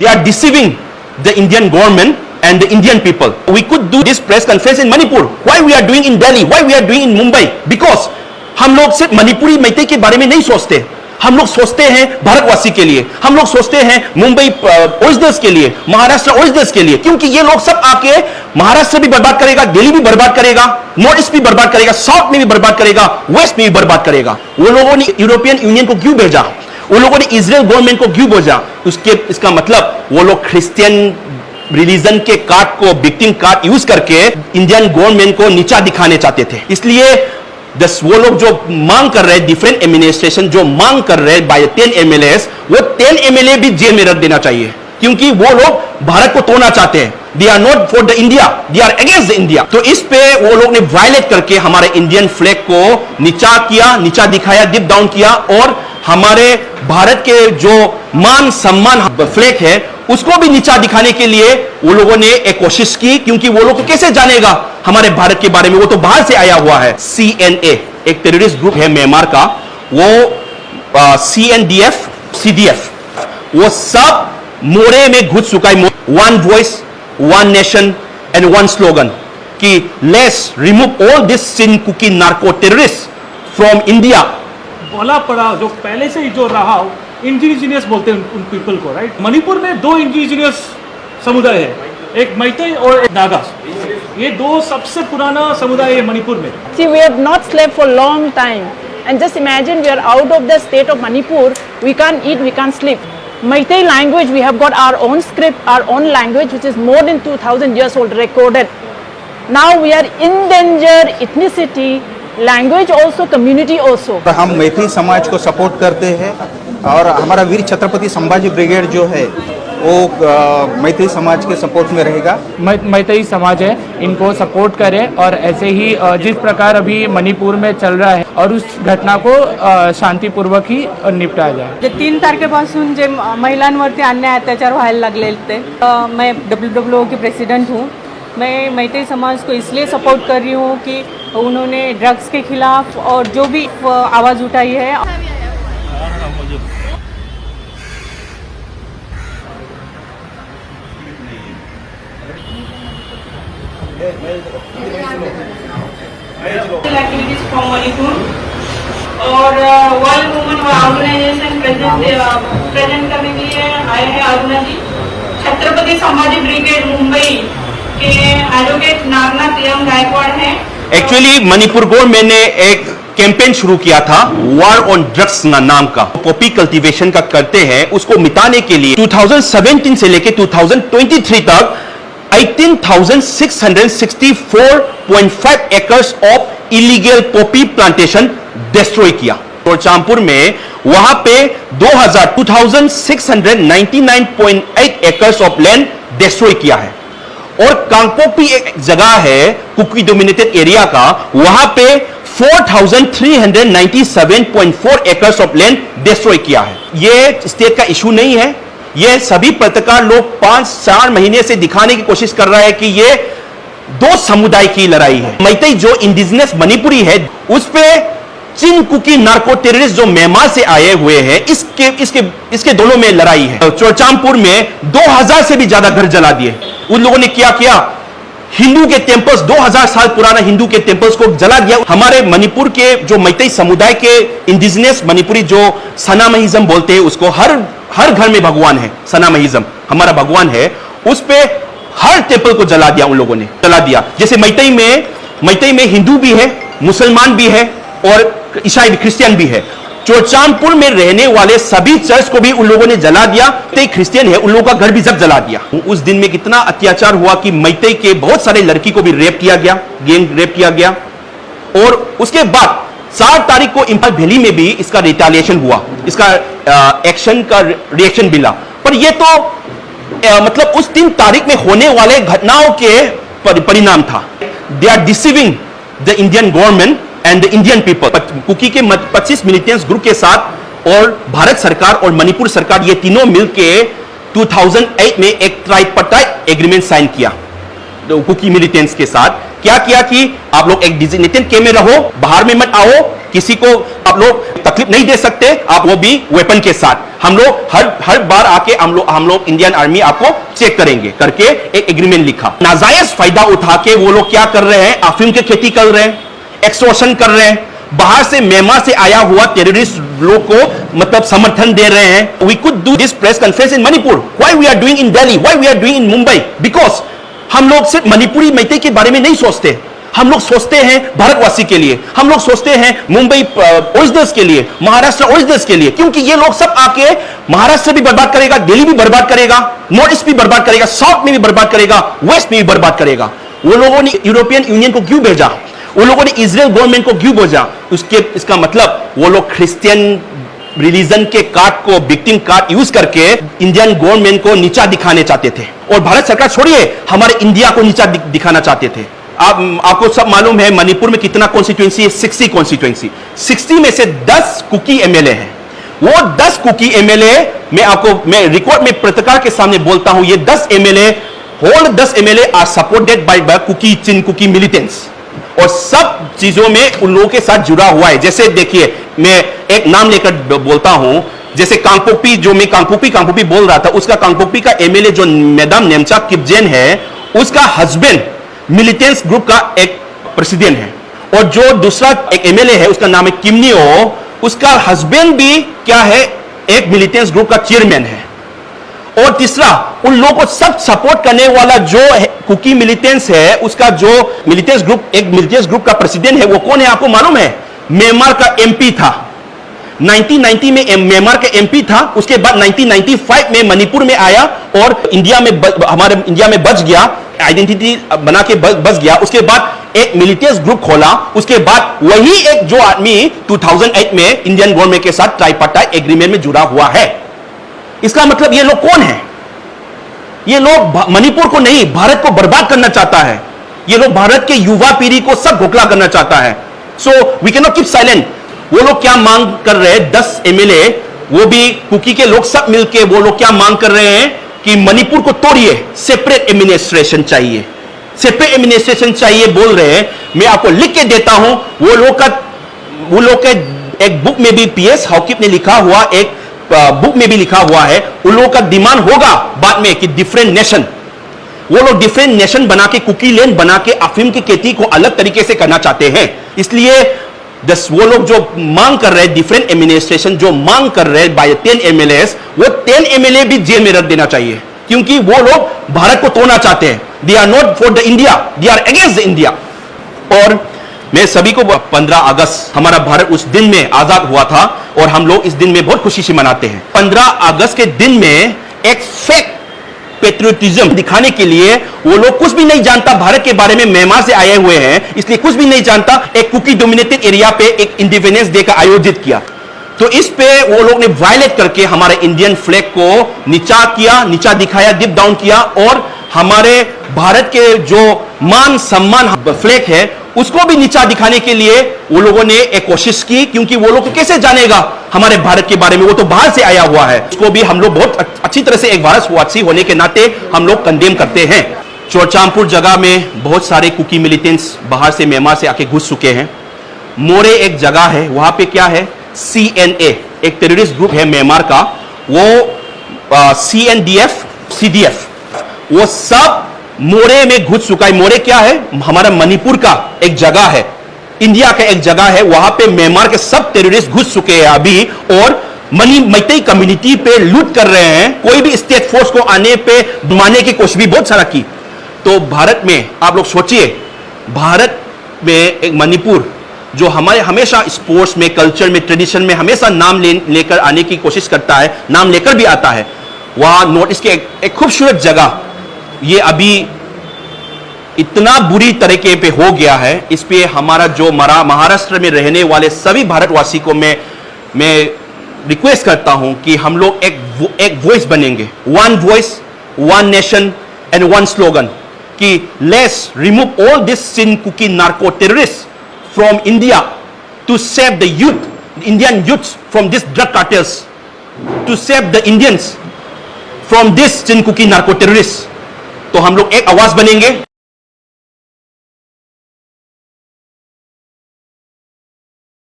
They are deceiving the Indian government and the Indian people. We could do this press conference in Manipur. Why we are doing in Delhi? Why we are doing in Mumbai? Because हम लोग सिर्फ मणिपुरी मैते के बारे में नहीं सोचते, हम लोग सोचते हैं भारतवासी के लिए, हम लोग सोचते हैं मुंबई ओरिजिनल्स के लिए, महाराष्ट्र ओरिजिनल्स के लिए, क्योंकि ये लोग सब आके महाराष्ट्र भी बर्बाद करेगा, दिल्ली भी बर्बाद करेगा, नॉर्थ ईस्ट भी बर्बाद करेगा, साउथ में भी बर्बाद करेगा, वेस्ट में भी बर्बाद करेगा। वो लोगों ने यूरोपियन यूनियन को क्यों भेजा? वो लोगों ने इजराइल गवर्नमेंट को क्यों भेजा? इसका मतलब वो लोग क्रिश्चियन रिलीजन के कार्ड को, विक्टिम कार्ड यूज करके इंडियन गवर्नमेंट को नीचा दिखाने चाहते थे। इसलिए वो लोग जो मांग कर रहे हैं, डिफरेंट एडमिनिस्ट्रेशन जो मांग कर रहे हैं बाय 10 MLAs, वो 10 MLA भी जेल में रख देना चाहिए, क्योंकि वो लोग भारत को तोड़ना चाहते हैं। They are not for the India, they are against the India. तो इस पे वो लोग ने वायलेट करके हमारे इंडियन फ्लैग को नीचा किया, नीचा दिखाया, डिप डाउन किया, और हमारे भारत के जो मान सम्मान फ्लैग है उसको भी नीचा दिखाने के लिए वो लोगों ने एक कोशिश की, क्योंकि वो लोग को कैसे जानेगा हमारे भारत के बारे में, वो तो बाहर से आया हुआ है। CNA एक टेररिस्ट ग्रुप है म्यांमार का, वो CNDF, CDF, वो सब मोरे में घुस चुका है। One voice, one nation and one slogan कि let's remove all this Chin Kuki narco terrorist from India. बोला पड़ा जो पहले से ही जो रहा इंडिजिनियस बोलते हैं उन पीपल को, राइट। मणिपुर में 2 इंडिजिनियस समुदाय है, एक मैतेई और एक नागा। ये 2 सबसे पुराना समुदाय है मणिपुर में। See, we have not slept for long time, and just imagine we are out of the state of Manipur. We can't eat, we can't sleep. Meitei language, we have got our own script, our own language, which is more than 2000 years old, recorded. Now we are endangered ethnicity, language also, community also. हम मैथिली समाज को support करते हैं, और हमारा वीर Chhatrapati Sambhaji brigade जो है वो मैथिली समाज के सपोर्ट में रहेगा। मैथिली समाज है, इनको सपोर्ट करें, और ऐसे ही जिस प्रकार अभी मणिपुर में चल रहा है और उस घटना को शांतीपूर्वक ही निपटाया जाए। 3 तारखेपासून जे महिलांवरती अन्याय अत्याचार व्हायला लागले थे, मैं WWO की प्रेसिडेंट हूँ। मैं मैथिली समाज को इसलिए सपोर्ट कर रही हूँ कि उन्होंने ड्रग्स के खिलाफ और जो भी आवाज़ उठाई है। एक्टिविटीज फ्रॉम मणिपुर और वर्ल्ड वुमेन ऑर्गेनाइजेशन प्रेजेंट करने के लिए आए हैं अरुणा जी। छत्रपति संभाजी ब्रिगेड मुंबई के एडवोकेट नागनाथ एम गायकवाड़ हैं। एक्चुअली मणिपुर गवर्नमेंट ने एक कैंपेन शुरू किया था वॉर ऑन ड्रग्स नाम का, पॉपी कल्टीवेशन का करते हैं, उसको मिटाने के लिए 2017 से लेके 2023 तक 18,664.5 acres of illegal Poppy plantation destroy किया। और चांदपुर में वहां पे 2,699.8 एकर्स ऑफ लैंड डिस्ट्रॉय किया है। और कांगपोपी एक जगह है कुकी डोमिनेटेड एरिया का, वहां पे 4,397.4 एकर्स ऑफ लैंड डिस्ट्रॉय किया है। ये स्टेट का इशू नहीं है, ये सभी पत्रकार लोग 5-4 महीने से दिखाने की कोशिश कर रहा है कि ये 2 समुदाय की लड़ाई है। मैतेई जो इंडिजिनस मणिपुरी है उस पे चिन कुकी नार्को टेररिस्ट जो म्यांमार से आए हुए हैं, इसके दोनों में लड़ाई है। चोरचामपुर में 2000 से भी ज्यादा घर जला दिए। उन लोगों ने क्या किया, हिंदू के टेम्पल्स, 2000 साल पुराना हिंदू के टेम्पल्स को जला दिया। हमारे मणिपुर के जो मैतेई समुदाय के इंडिजिनस मणिपुरी जो सनामहिज्म बोलते हैं, उसको हर घर में भगवान है, सनामहिज्म हमारा भगवान है, उस पे हर टेम्पल को जला दिया, उन लोगों ने जला दिया। जैसे मैतेई में हिंदू भी है, मुसलमान भी है और ईसाई क्रिश्चियन भी है। चोरचामपुर में रहने वाले सभी चर्च को भी उन लोगों ने जला दिया। मैतेई क्रिश्चियन है, उन लोगों का घर भी जब जला दिया। उस दिन में कितना अत्याचार हुआ कि मैतेई के बहुत सारे लड़की को भी रेप किया गया, गैंग रेप किया गया। और उसके बाद 7 तारीख को इंफाल वैली में भी इसका रिटेलिएशन हुआ, इसका एक्शन का रिएक्शन मिला। पर ये तो मतलब उस 3 तारीख में होने वाले घटनाओं के परिणाम था। They are deceiving the Indian government and the Indian people. Kuki के 25 मिलिटेंट्स ग्रुप के साथ और भारत सरकार और मणिपुर सरकार, ये तीनों मिलके 2008 में एक ट्राइपार्टाइट एग्रीमेंट साइन किया कुकी मिलिटेंट्स के साथ। क्या किया कि आप लोग एक डिजिग्नेटेड के में रहो, बाहर में मत आओ, किसी को आप लोग तकलीफ नहीं दे सकते, आप वो भी वेपन के साथ। हम लोग हर बार आके हम लोग इंडियन आर्मी आपको चेक करेंगे करके एक एग्रीमेंट लिखा। नाजायज फायदा उठा के वो लोग क्या कर रहे हैं, अफीम की खेती कर रहे हैं, एक्सटॉर्शन कर रहे हैं, बाहर से म्यांमार से आया हुआ टेररिस्ट लोग को मतलब समर्थन दे रहे हैं। We could do this press conference in Manipur, why we are doing in Delhi, why we are doing in Mumbai, because हम लोग सिर्फ मणिपुरी मैते के बारे में नहीं सोचते, हम लोग सोचते हैं भारतवासी के लिए, हम लोग सोचते हैं मुंबई ओरिजिनल्स के लिए, महाराष्ट्र ओरिजिनल्स के लिए, क्योंकि ये लोग सब आके महाराष्ट्र भी बर्बाद करेगा, दिल्ली भी बर्बाद करेगा, नॉर्थ ईस्ट भी बर्बाद करेगा, साउथ में भी बर्बाद करेगा, वेस्ट में भी बर्बाद करेगा। वो लोगों ने यूरोपियन यूनियन को क्यों भेजा, वो लोगों ने इजराइल गवर्नमेंट को क्यों भेजा, इसका मतलब वो लोग क्रिश्चियन रिलीजन के कार्ड को, विक्टिम कार्ड यूज करके इंडियन गवर्नमेंट को नीचा दिखाने चाहते थे, और भारत सरकार छोड़िए हमारे इंडिया को नीचा दिखाना चाहते थे। आपको सब मालूम है मणिपुर में कितना कॉन्स्टिट्यूएंसी है, 60 कॉन्स्टिट्यूएंसी, 60 में से 10 कुकी एमएलए हैं। वो 10 कुकी एमएलए मैं रिकॉर्ड में पत्रकार के सामने बोलता हूं, ये 10 MLA whole 10 MLA are supported by Kuki Chin Kuki militants, और सब चीजों में उन लोगों के साथ जुड़ा हुआ है। जैसे देखिए मैं एक नाम लेकर बोलता हूं, जैसे कांगपोपी, जो मैं कांगपोपी बोल रहा था, उसका कांगपोपी का एमएलए जो मैडम नेमचा किपजेन है, उसका हस्बैंड मिलिटेंट्स ग्रुप का एक प्रेसिडेंट है, और जो दूसरा एक एमएलए है उसका नाम है किमनियो, उसका हस्बैंड भी क्या है, एक मिलिटेंट्स ग्रुप का चेयरमैन है। और तीसरा उन लोगों को सब सपोर्ट करने वाला जो कुकी मिलिटेंट्स है, उसका जो मिलिटेंट्स ग्रुप, एक मिलिटेंट्स ग्रुप का प्रेसिडेंट है, वो कौन है आपको मालूम है, म्यांमार का एमपी था। 1990 में म्यांमार का एमपी था, उसके बाद 1995 में मणिपुर में आया और हमारे इंडिया में बच गया, आइडेंटिटी बना के बच गया। उसके बाद एक मिलिटेंट्स ग्रुप खोला, उसके बाद वही एक जो आदमी 2008 में इंडियन गवर्नमेंट के साथ ट्राइपार्टाइट एग्रीमेंट में जुड़ा हुआ है। इसका मतलब ये लोग कौन है, ये लोग मणिपुर को नहीं भारत को बर्बाद करना चाहता है, ये लोग भारत के युवा पीढ़ी को सब घोखला करना चाहता है। So we can not keep silent. वो लोग क्या मांग कर रहे हैं, 10 एमएलए, वो भी कुकी के लोग सब मिलके वो लोग क्या मांग कर रहे हैं कि मणिपुर को तोड़िए, सेपरेट एडमिनिस्ट्रेशन चाहिए, सेपरेट एडमिनिस्ट्रेशन चाहिए बोल रहे हैं। मैं आपको लिख के देता हूं, वो लोग के एक बुक में भी पीएस हाउकिप ने लिखा हुआ, एक बुक में भी लिखा हुआ है, उन लोगों का डिमांड होगा बाद में कि डिफरेंट नेशन, वो लोग डिफरेंट नेशन बना के, कुकी लैंड बना के अफीम की खेती को अलग तरीके से करना चाहते हैं। इसलिए वो लोग जो मांग कर रहे हैं डिफरेंट एडमिनिस्ट्रेशन, जो मांग कर रहे हैं बाय 10 एमएलएस, वो 10 एमएलए भी जेल में रख देना चाहिए, क्योंकि वो लोग भारत को तोड़ना चाहते हैं। They are not for the India, they are against the India. और मैं सभी को 15 अगस्त हमारा भारत उस दिन में आजाद हुआ था, और हम लोग इस दिन में बहुत खुशी से मनाते हैं। 15 अगस्त के दिन में एक फेक पेट्रियोटिज्म दिखाने के लिए, वो लोग कुछ भी नहीं जानता भारत के बारे में, म्यांमार से आए हुए हैं इसलिए कुछ भी नहीं जानता, एक कुकी डोमिनेटेड एरिया पे एक इंडिपेंडेंस डे का आयोजित किया। तो इस पे वो लोग ने वायलेट करके हमारे इंडियन फ्लैग को नीचा किया, नीचा दिखाया, डिप डाउन किया, और हमारे भारत के जो मान सम्मान फ्लैग है उसको भी नीचा दिखाने के लिए वो लोगों ने एक कोशिश की, क्योंकि वो लोग कैसे जानेगा हमारे भारत के बारे में, वो तो बाहर से आया हुआ है। उसको भी हम लोग बहुत अच्छी तरह से एक भारतवासी होने के नाते हम लोग कंडेम करते हैं। चोरचामपुर जगह में बहुत सारे कुकी मिलिटेंट्स बाहर से म्यांमार से आके घुस चुके हैं। मोरे एक जगह है, वहां पे क्या है, CNA एक टेररिस्ट ग्रुप है म्यांमार का, वो CNDF CDF वो सब मोरे में घुस चुका है। मोरे क्या है, हमारा मणिपुर का एक जगह है, इंडिया का एक जगह है, वहां पे म्यांमार के सब टेररिस्ट घुस चुके हैं अभी, और मैतेई कम्युनिटी पे लूट कर रहे हैं। कोई भी स्टेट फोर्स को आने पे मारने की कोशिश भी बहुत सारा की। तो भारत में आप लोग सोचिए, भारत में एक मणिपुर जो हमारे हमेशा स्पोर्ट्स में, कल्चर में, ट्रेडिशन में हमेशा नाम लेकर आने की कोशिश करता है, नाम लेकर भी आता है, वहां नॉर्थ ईस्ट के एक खूबसूरत जगह ये अभी इतना बुरी तरीके पे हो गया है। इस पे हमारा जो महाराष्ट्र में रहने वाले सभी भारतवासी को मैं रिक्वेस्ट करता हूं कि हम लोग एक वॉइस बनेंगे, one voice, one nation and one slogan, कि let's remove all this Chin Kuki narco terrorist from India to save the youth, Indian youth from this drug cartels, to save the Indians from this Chin Kuki narco terrorist. तो हम लोग एक आवाज बनेंगे।